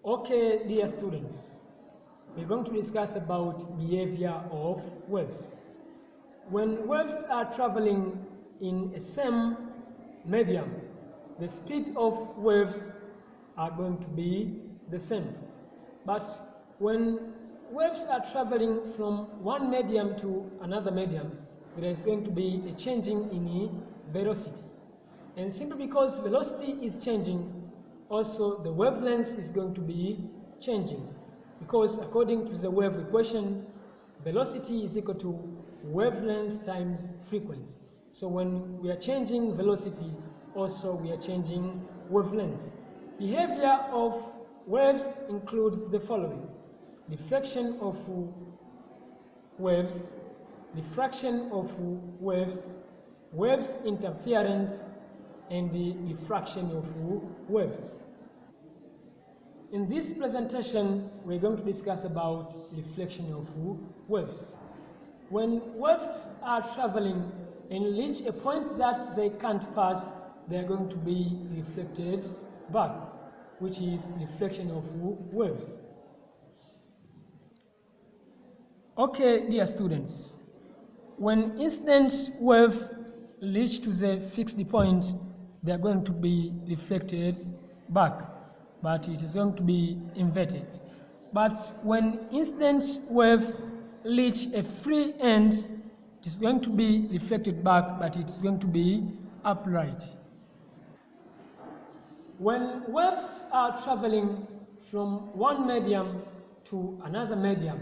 Okay, dear students, we're going to discuss about behavior of waves. When waves are traveling in a same medium, the speed of waves are going to be the same. But when waves are traveling from one medium to another medium, there is going to be a changing in velocity. And simply because velocity is changing, also the wavelength is going to be changing. Because according to the wave equation, velocity is equal to wavelength times frequency. So when we are changing velocity, also we are changing wavelength. Behavior of waves includes the following: diffraction of waves, diffraction of waves, waves interference, and the diffraction of waves. In this presentation, we're going to discuss about reflection of waves. When waves are traveling and reach a point that they can't pass, they're going to be reflected back, which is reflection of waves. Okay, dear students, when incident wave reach to the fixed point, they are going to be reflected back, but it is going to be inverted. But when incident wave reach a free end, it is going to be reflected back, but it is going to be upright. When waves are traveling from one medium to another medium,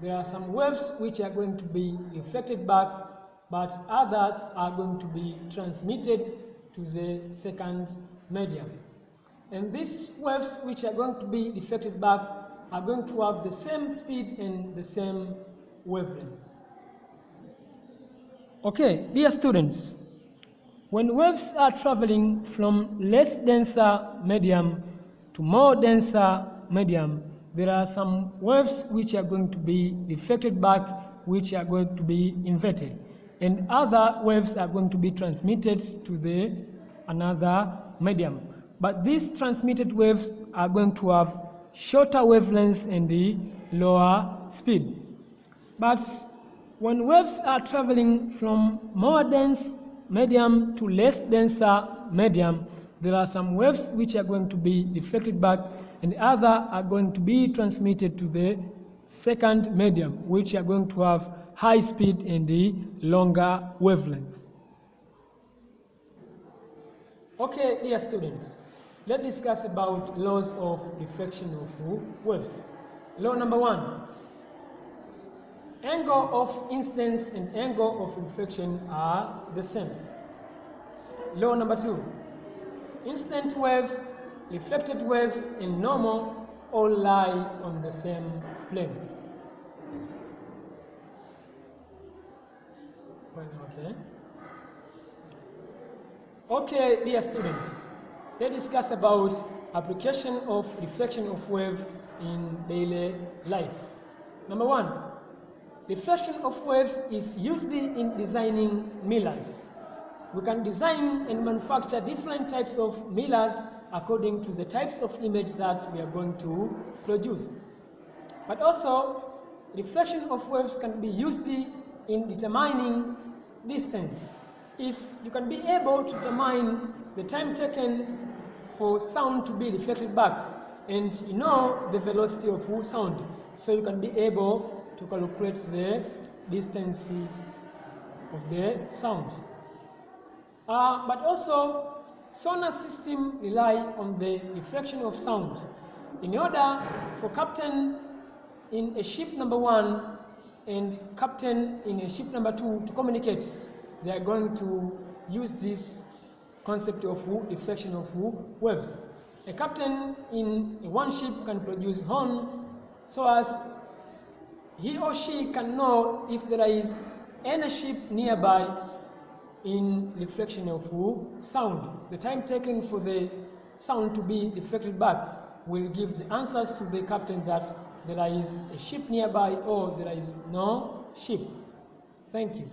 there are some waves which are going to be reflected back, but others are going to be transmitted to the second medium. And these waves which are going to be reflected back are going to have the same speed and the same wavelength. Okay, dear students, when waves are traveling from less denser medium to more denser medium, there are some waves which are going to be reflected back, which are going to be inverted, and other waves are going to be transmitted to another medium. But these transmitted waves are going to have shorter wavelengths and the lower speed. But when waves are traveling from more dense medium to less denser medium, there are some waves which are going to be reflected back, and other are going to be transmitted to the second medium, which are going to have high speed and the longer wavelengths. Okay, dear students, let's discuss about laws of reflection of waves. Law number 1. Angle of incidence and angle of reflection are the same. Law number 2. Incident wave, reflected wave, and normal all lie on the same plane. Okay. Okay, dear students, let's discuss about application of reflection of waves in daily life. Number 1, reflection of waves is used in designing mirrors. We can design and manufacture different types of mirrors according to the types of image that we are going to produce. But also, reflection of waves can be used in determining distance. If you can be able to determine the time taken for sound to be reflected back, and you know the velocity of sound, so you can be able to calculate the distance of the sound. But also, sonar system rely on the reflection of sound. In order for captain in a ship number 1 and captain in a ship number 2 to communicate, they are going to use this concept of reflection of waves. A captain in one ship can produce horn so as he or she can know if there is any ship nearby in reflection of sound. The time taken for the sound to be reflected back will give the answers to the captain that there is a ship nearby or there is no ship. Thank you.